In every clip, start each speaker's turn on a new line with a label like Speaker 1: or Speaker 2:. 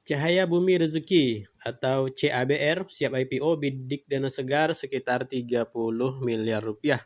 Speaker 1: Cahaya Bumi Rezeki atau CABR siap IPO bidik dana segar sekitar 30 miliar rupiah.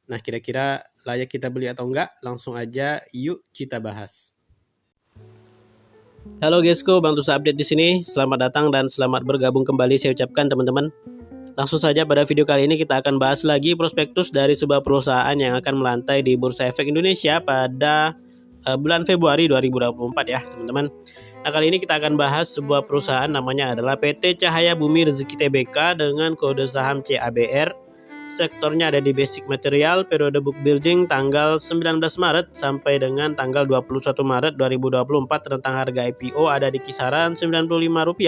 Speaker 1: Nah, kira-kira layak kita beli atau enggak? Langsung aja yuk kita bahas. Halo guysku, Bang Tusa update di sini. Selamat datang dan selamat bergabung kembali saya ucapkan teman-teman. Langsung saja pada video kali ini kita akan bahas lagi prospektus dari sebuah perusahaan yang akan melantai di Bursa Efek Indonesia pada bulan Februari 2024 ya teman-teman. Nah, kali ini kita akan bahas sebuah perusahaan namanya adalah PT Cahaya Bumi Rezeki Tbk dengan kode saham CABR. Sektornya ada di basic material, periode book building tanggal 19 Maret sampai dengan tanggal 21 Maret 2024. Rentang harga IPO ada di kisaran Rp95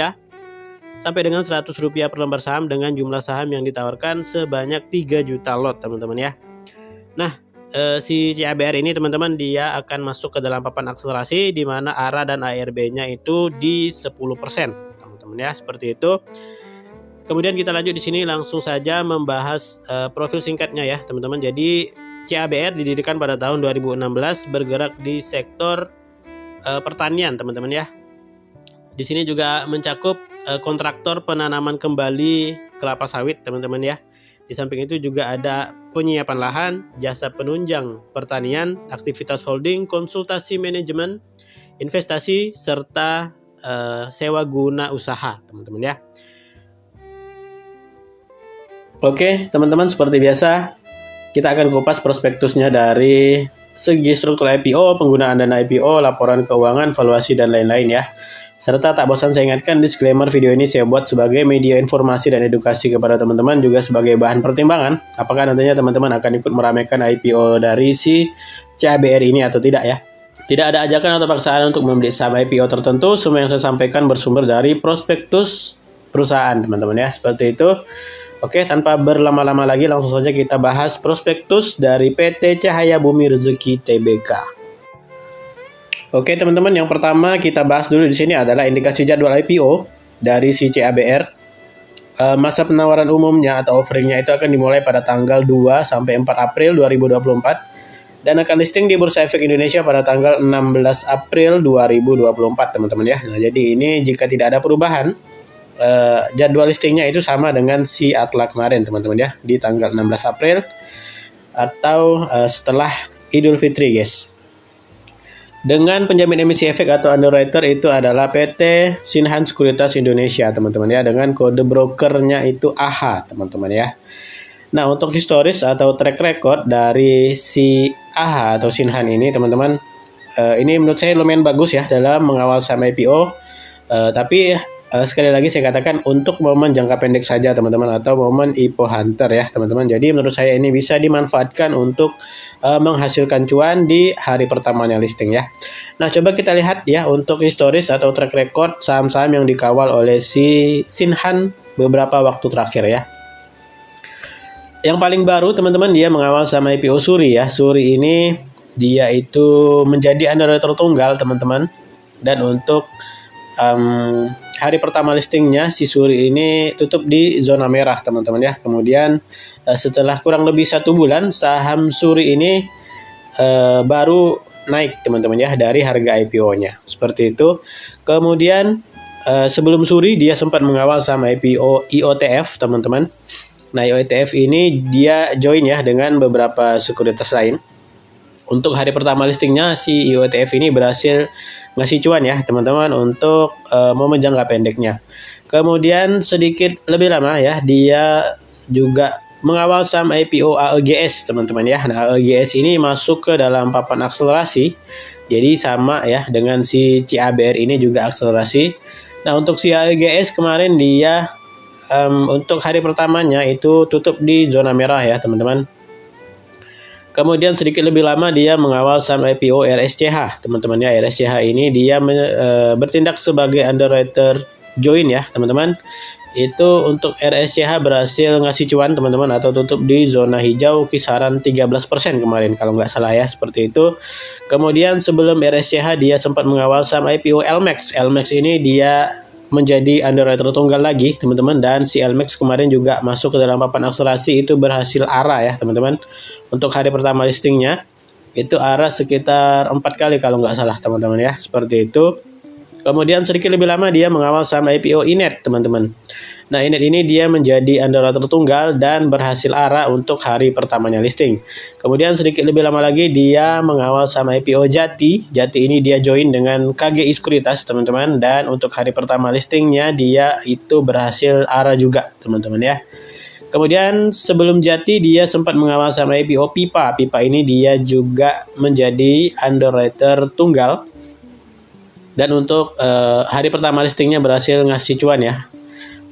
Speaker 1: sampai dengan Rp100 per lembar saham dengan jumlah saham yang ditawarkan sebanyak 3 juta lot teman-teman ya. Nah, si CABR ini teman-teman dia akan masuk ke dalam papan akselerasi di mana ARA dan ARB-nya itu di 10% teman-teman ya, seperti itu. Kemudian kita lanjut di sini langsung saja membahas profil singkatnya ya teman-teman. Jadi CABR didirikan pada tahun 2016, bergerak di sektor pertanian teman-teman ya. Di sini juga mencakup kontraktor penanaman kembali kelapa sawit teman-teman ya. Di samping itu juga ada penyiapan lahan, jasa penunjang pertanian, aktivitas holding, konsultasi manajemen, investasi, serta sewa guna usaha teman-teman ya. Oke teman-teman, seperti biasa kita akan kupas prospektusnya dari segi struktur IPO, penggunaan dana IPO, laporan keuangan, valuasi, dan lain-lain ya. Serta tak bosan saya ingatkan, disclaimer video ini saya buat sebagai media informasi dan edukasi kepada teman-teman, juga sebagai bahan pertimbangan apakah nantinya teman-teman akan ikut meramaikan IPO dari si CABR ini atau tidak ya. Tidak ada ajakan atau paksaan untuk membeli saham IPO tertentu. Semua yang saya sampaikan bersumber dari prospektus perusahaan teman-teman ya, seperti itu. Oke, tanpa berlama-lama lagi langsung saja kita bahas prospektus dari PT Cahaya Bumi Rezeki Tbk. Oke teman-teman, yang pertama kita bahas dulu di sini adalah indikasi jadwal IPO dari si CABR. Masa penawaran umumnya atau offeringnya itu akan dimulai pada tanggal 2 sampai 4 April 2024 dan akan listing di Bursa Efek Indonesia pada tanggal 16 April 2024 teman-teman ya. Nah, jadi ini jika tidak ada perubahan, jadwal listingnya itu sama dengan si Atla kemarin teman-teman ya, di tanggal 16 April atau setelah Idul Fitri guys. Dengan penjamin emisi efek atau underwriter itu adalah PT Sinhan Sekuritas Indonesia teman-teman ya, dengan kode brokernya itu AHA teman-teman ya. Nah, untuk historis atau track record dari si AHA atau Sinhan ini teman-teman, ini menurut saya lumayan bagus ya dalam mengawal saham IPO. Tapi sekali lagi saya katakan untuk momen jangka pendek saja teman-teman, atau momen IPO hunter ya teman-teman. Jadi menurut saya ini bisa dimanfaatkan untuk menghasilkan cuan di hari pertamanya listing ya. Nah, coba kita lihat ya untuk historis atau track record saham-saham yang dikawal oleh si Sinhan beberapa waktu terakhir ya. Yang paling baru teman-teman, dia mengawal saham IPO Suri ya. Suri ini dia itu menjadi underwriter tunggal teman-teman, dan untuk hari pertama listingnya si Suri ini tutup di zona merah teman-teman ya. Kemudian setelah kurang lebih 1 bulan saham Suri ini baru naik teman-teman ya dari harga IPO-nya, seperti itu. Kemudian sebelum Suri dia sempat mengawal saham IPO IOTF teman-teman. Nah, IOTF ini dia join ya dengan beberapa sekuritas lain. Untuk hari pertama listingnya si IOTF ini berhasil ngasih cuan ya teman-teman untuk momen jangka pendeknya. Kemudian sedikit lebih lama ya dia juga mengawal saham IPO AEGS teman-teman ya. Nah, AEGS ini masuk ke dalam papan akselerasi. Jadi sama ya dengan si CABR ini juga akselerasi. Nah, untuk si AEGS kemarin dia untuk hari pertamanya itu tutup di zona merah ya teman-teman. Kemudian sedikit lebih lama dia mengawal saham IPO RSCH teman-teman ya. RSCH ini dia bertindak sebagai underwriter join ya teman-teman. Itu untuk RSCH berhasil ngasih cuan teman-teman, atau tutup di zona hijau kisaran 13% kemarin kalau nggak salah ya, seperti itu. Kemudian sebelum RSCH dia sempat mengawal saham IPO LMAX. LMAX ini dia menjadi underwriter tunggal lagi teman-teman, dan si LMAX kemarin juga masuk ke dalam papan akselerasi, itu berhasil ARA ya teman-teman. Untuk hari pertama listingnya itu ARA sekitar 4 kali kalau nggak salah teman-teman ya, seperti itu. Kemudian sedikit lebih lama dia mengawal saham IPO Inet, teman-teman. Nah, Inet ini dia menjadi underwriter tunggal dan berhasil ARA untuk hari pertamanya listing. Kemudian sedikit lebih lama lagi dia mengawal saham IPO Jati. Jati ini dia join dengan KGI Sekuritas, teman-teman. Dan untuk hari pertama listingnya dia itu berhasil ARA juga, teman-teman ya. Kemudian sebelum Jati dia sempat mengawal saham IPO Pipa. Pipa ini dia juga menjadi underwriter tunggal. Dan untuk hari pertama listingnya berhasil ngasih cuan ya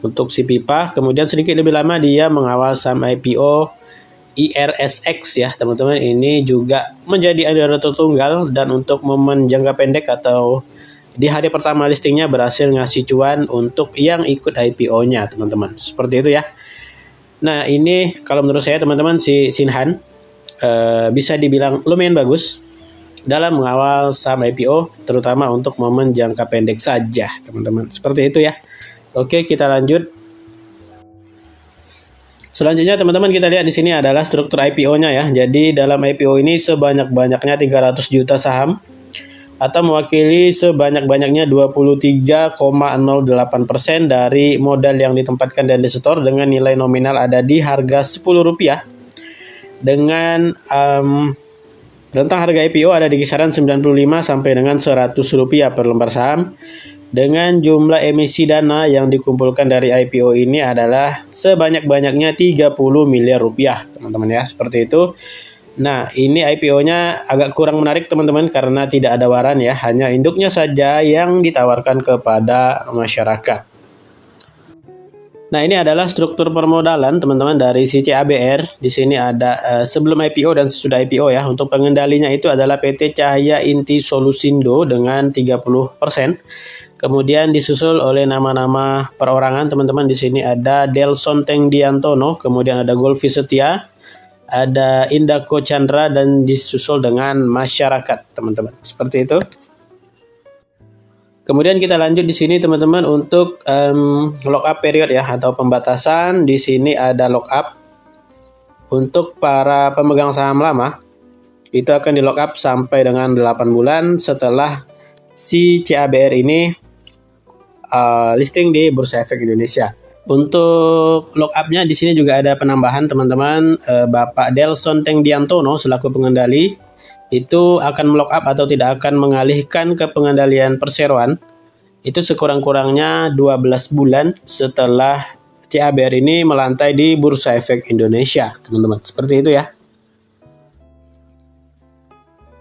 Speaker 1: untuk si Pipa. Kemudian sedikit lebih lama dia mengawal saham IPO IRSX ya teman-teman. Ini juga menjadi underwriter tunggal dan untuk momen jangka pendek atau di hari pertama listingnya berhasil ngasih cuan untuk yang ikut IPO-nya teman-teman. Seperti itu ya. Nah ini kalau menurut saya teman-teman si Sinhan bisa dibilang lumayan bagus dalam mengawal saham IPO, terutama untuk momen jangka pendek saja, teman-teman. Seperti itu ya. Oke, kita lanjut. Selanjutnya, teman-teman, kita lihat di sini adalah struktur IPO-nya ya. Jadi, dalam IPO ini sebanyak-banyaknya 300 juta saham atau mewakili sebanyak-banyaknya 23,08% dari modal yang ditempatkan dan disetor dengan nilai nominal ada di harga Rp10 dengan rentang harga IPO ada di kisaran 95 sampai dengan Rp100 per lembar saham. Dengan jumlah emisi dana yang dikumpulkan dari IPO ini adalah sebanyak-banyaknya 30 miliar rupiah, teman-teman ya. Seperti itu. Nah, ini IPO-nya agak kurang menarik, teman-teman, karena tidak ada waran ya. Hanya induknya saja yang ditawarkan kepada masyarakat. Nah, ini adalah struktur permodalan teman-teman dari si CABR. Di sini ada sebelum IPO dan sesudah IPO ya. Untuk pengendalinya itu adalah PT Cahaya Inti Solusindo dengan 30%. Kemudian disusul oleh nama-nama perorangan teman-teman. Di sini ada Delson Tengdiantono, kemudian ada Golfi Setia, ada Indako Chandra dan disusul dengan masyarakat teman-teman. Seperti itu. Kemudian kita lanjut di sini teman-teman untuk lockup period ya atau pembatasan. Di sini ada lockup untuk para pemegang saham lama. Itu akan di lockup sampai dengan 8 bulan setelah si CABR ini listing di Bursa Efek Indonesia. Untuk lockupnya di sini juga ada penambahan teman-teman. Bapak Delson Tengdiantono selaku pengendali itu akan melockup atau tidak akan mengalihkan ke pengendalian perseroan itu sekurang-kurangnya 12 bulan setelah CABR ini melantai di Bursa Efek Indonesia, teman-teman. Seperti itu ya.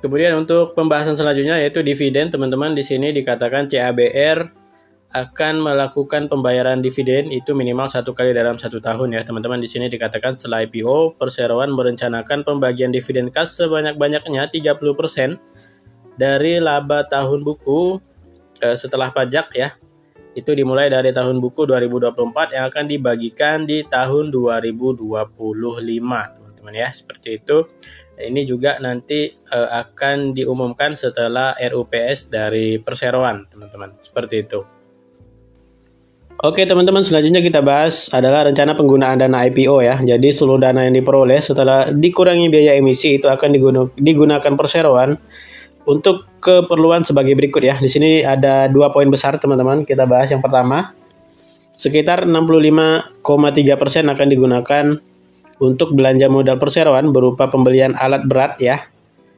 Speaker 1: Kemudian untuk pembahasan selanjutnya yaitu dividen, teman-teman. Di sini dikatakan CABR akan melakukan pembayaran dividen itu minimal 1 kali dalam 1 tahun ya teman-teman. Di sini dikatakan setelah IPO, perseroan merencanakan pembagian dividen kas sebanyak-banyaknya 30% dari laba tahun buku setelah pajak ya. Itu dimulai dari tahun buku 2024 yang akan dibagikan di tahun 2025 teman-teman ya. Seperti itu. Ini juga nanti akan diumumkan setelah RUPS dari perseroan teman-teman. Seperti itu. Oke teman-teman, selanjutnya kita bahas adalah rencana penggunaan dana IPO ya. Jadi seluruh dana yang diperoleh setelah dikurangi biaya emisi itu akan digunakan perseroan untuk keperluan sebagai berikut ya. Di sini ada 2 poin besar teman-teman. Kita bahas yang pertama. Sekitar 65,3% akan digunakan untuk belanja modal perseroan berupa pembelian alat berat ya.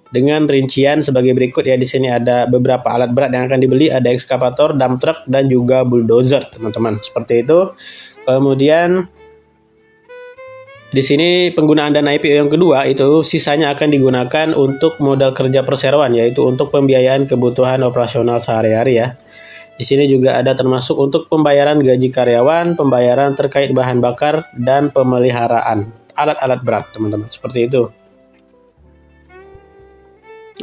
Speaker 1: Dengan rincian sebagai berikut ya. Di sini ada beberapa alat berat yang akan dibeli, ada ekskavator, dump truck dan juga bulldozer, teman-teman. Seperti itu. Kemudian di sini penggunaan dana IPO yang kedua itu sisanya akan digunakan untuk modal kerja perseroan yaitu untuk pembiayaan kebutuhan operasional sehari-hari ya. Di sini juga ada termasuk untuk pembayaran gaji karyawan, pembayaran terkait bahan bakar dan pemeliharaan alat-alat berat, teman-teman. Seperti itu.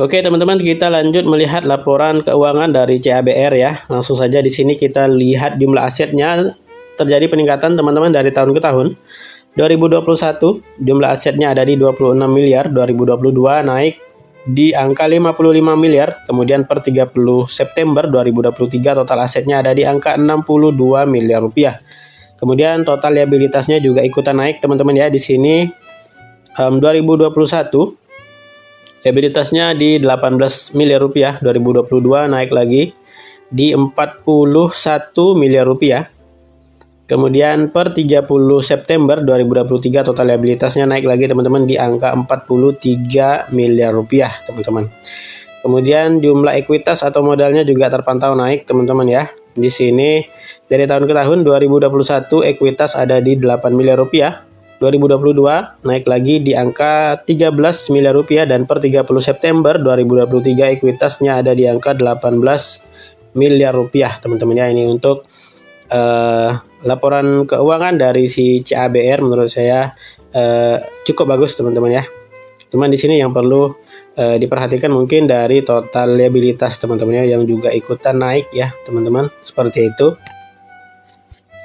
Speaker 1: Oke teman-teman, kita lanjut melihat laporan keuangan dari CABR ya. Langsung saja di sini kita lihat jumlah asetnya terjadi peningkatan teman-teman dari tahun ke tahun. 2021 jumlah asetnya ada di 26 miliar, 2022 naik di angka 55 miliar, kemudian per 30 September 2023 total asetnya ada di angka 62 miliar rupiah. Kemudian total liabilitasnya juga ikutan naik teman-teman ya. Di sini 2021 liabilitasnya di 18 miliar rupiah, 2022 naik lagi di 41 miliar rupiah. Kemudian per 30 September 2023 total liabilitasnya naik lagi teman-teman di angka 43 miliar rupiah teman-teman. Kemudian jumlah ekuitas atau modalnya juga terpantau naik teman-teman ya. Di sini dari tahun ke tahun 2021 ekuitas ada di 8 miliar rupiah. 2022 naik lagi di angka 13 miliar rupiah dan per 30 September 2023 ekuitasnya ada di angka 18 miliar rupiah teman-teman ya. Ini untuk laporan keuangan dari si CABR menurut saya cukup bagus teman-teman ya. Cuman di sini yang perlu diperhatikan mungkin dari total liabilitas teman-teman ya yang juga ikutan naik ya teman-teman, seperti itu.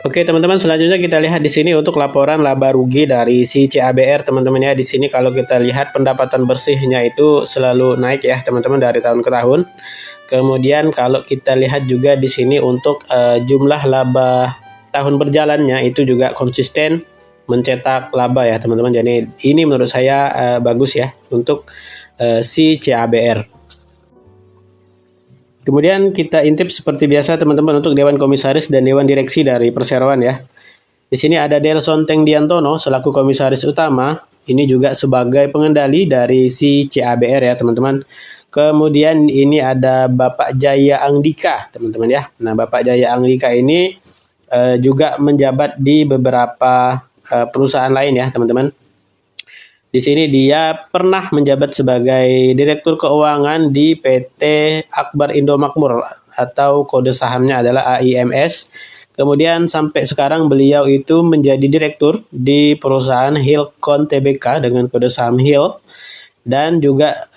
Speaker 1: Oke teman-teman, selanjutnya kita lihat di sini untuk laporan laba rugi dari si CABR teman-teman ya. Di sini kalau kita lihat pendapatan bersihnya itu selalu naik ya teman-teman dari tahun ke tahun. Kemudian kalau kita lihat juga di sini untuk jumlah laba tahun berjalannya itu juga konsisten mencetak laba ya teman-teman. Jadi ini menurut saya bagus ya untuk si CABR. Kemudian kita intip seperti biasa teman-teman untuk Dewan Komisaris dan Dewan Direksi dari Perseroan ya. Di sini ada Delson Tengdiantono selaku Komisaris Utama. Ini juga sebagai pengendali dari si CABR ya teman-teman. Kemudian ini ada Bapak Jaya Angdika teman-teman ya. Nah Bapak Jaya Angdika ini juga menjabat di beberapa perusahaan lain ya teman-teman. Di sini dia pernah menjabat sebagai Direktur Keuangan di PT Akbar Indomakmur atau kode sahamnya adalah AIMS. Kemudian sampai sekarang beliau itu menjadi direktur di perusahaan Hilcon Tbk dengan kode saham HIL dan juga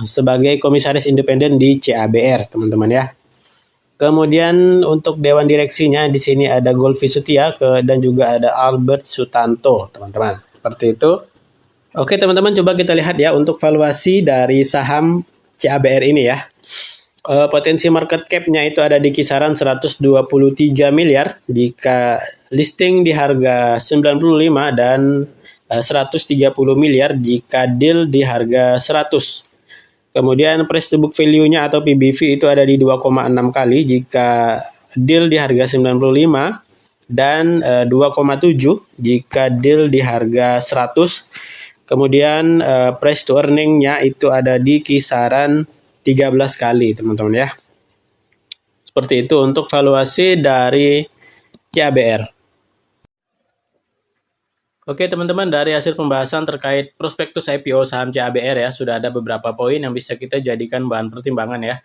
Speaker 1: sebagai komisaris independen di CABR teman-teman ya. Kemudian untuk dewan direksinya di sini ada Golfi Sutia dan juga ada Albert Sutanto teman-teman. Seperti itu. Oke teman-teman, coba kita lihat ya untuk valuasi dari saham CABR ini ya. Potensi market cap-nya itu ada di kisaran 123 miliar jika listing di harga 95 dan 130 miliar jika deal di harga 100. Kemudian price to book value-nya atau PBV itu ada di 2,6 kali jika deal di harga 95 dan 2,7 jika deal di harga 100. Kemudian price to earning-nya itu ada di kisaran 13 kali teman-teman ya. Seperti itu untuk valuasi dari CABR. Oke teman-teman, dari hasil pembahasan terkait prospektus IPO saham CABR ya, sudah ada beberapa poin yang bisa kita jadikan bahan pertimbangan ya.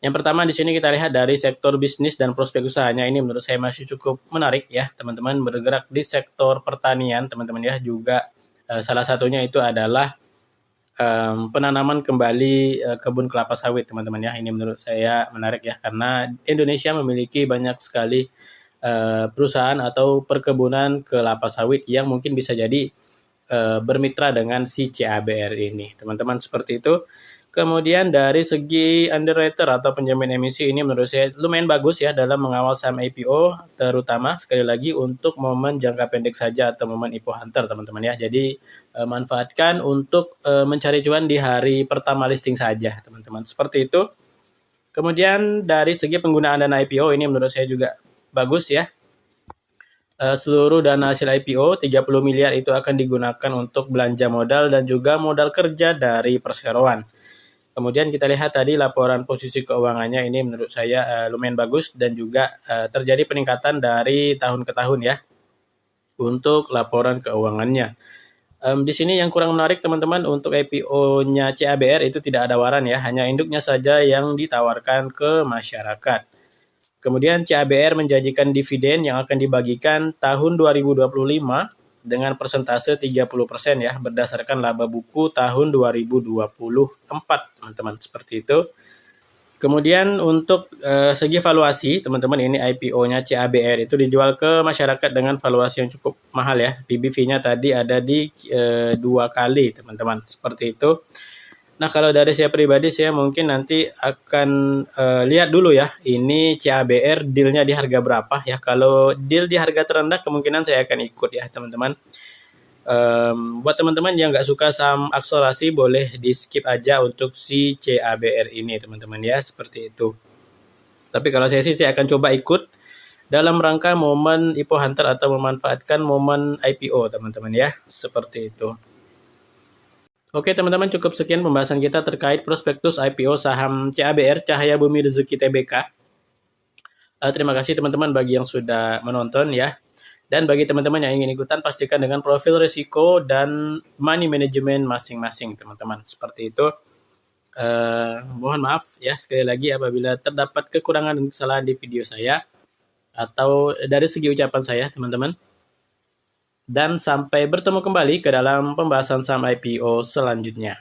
Speaker 1: Yang pertama di sini kita lihat dari sektor bisnis dan prospek usahanya, ini menurut saya masih cukup menarik ya teman-teman, bergerak di sektor pertanian teman-teman ya, juga salah satunya itu adalah penanaman kembali kebun kelapa sawit teman-teman ya. Ini menurut saya menarik ya karena Indonesia memiliki banyak sekali perusahaan atau perkebunan kelapa sawit yang mungkin bisa jadi bermitra dengan si CABR ini teman-teman, seperti itu. Kemudian dari segi underwriter atau penjamin emisi, ini menurut saya lumayan bagus ya dalam mengawal saham IPO, terutama sekali lagi untuk momen jangka pendek saja atau momen IPO hunter teman-teman ya. Jadi manfaatkan untuk mencari cuan di hari pertama listing saja teman-teman, seperti itu. Kemudian dari segi penggunaan dana IPO, ini menurut saya juga bagus ya. Seluruh dana hasil IPO 30 miliar itu akan digunakan untuk belanja modal dan juga modal kerja dari perseroan. Kemudian kita lihat tadi laporan posisi keuangannya, ini menurut saya lumayan bagus dan juga terjadi peningkatan dari tahun ke tahun ya untuk laporan keuangannya. Di sini yang kurang menarik teman-teman, untuk IPO-nya CABR itu tidak ada waran ya, hanya induknya saja yang ditawarkan ke masyarakat. Kemudian CABR menjanjikan dividen yang akan dibagikan tahun 2025 dengan persentase 30% ya, berdasarkan laba buku tahun 2024 teman-teman, seperti itu. Kemudian untuk segi valuasi teman-teman, ini IPO-nya CABR itu dijual ke masyarakat dengan valuasi yang cukup mahal ya. PBV-nya tadi ada di 2 kali teman-teman, seperti itu. Nah kalau dari saya pribadi, saya mungkin nanti akan lihat dulu ya, ini CABR deal-nya di harga berapa ya. Kalau deal di harga terendah kemungkinan saya akan ikut ya teman-teman. Buat teman-teman yang nggak suka saham akselerasi, boleh di skip aja untuk si CABR ini teman-teman ya, seperti itu. Tapi kalau saya akan coba ikut dalam rangka momen IPO Hunter atau memanfaatkan momen IPO, teman-teman ya. Seperti itu. Oke teman-teman, cukup sekian pembahasan kita terkait prospektus IPO saham CABR, Cahaya Bumi Rezeki Tbk. Terima kasih teman-teman bagi yang sudah menonton ya. Dan bagi teman-teman yang ingin ikutan, pastikan dengan profil risiko dan money management masing-masing teman-teman. Seperti itu. Mohon maaf ya sekali lagi apabila terdapat kekurangan dan kesalahan di video saya atau dari segi ucapan saya teman-teman. Dan sampai bertemu kembali ke dalam pembahasan saham IPO selanjutnya.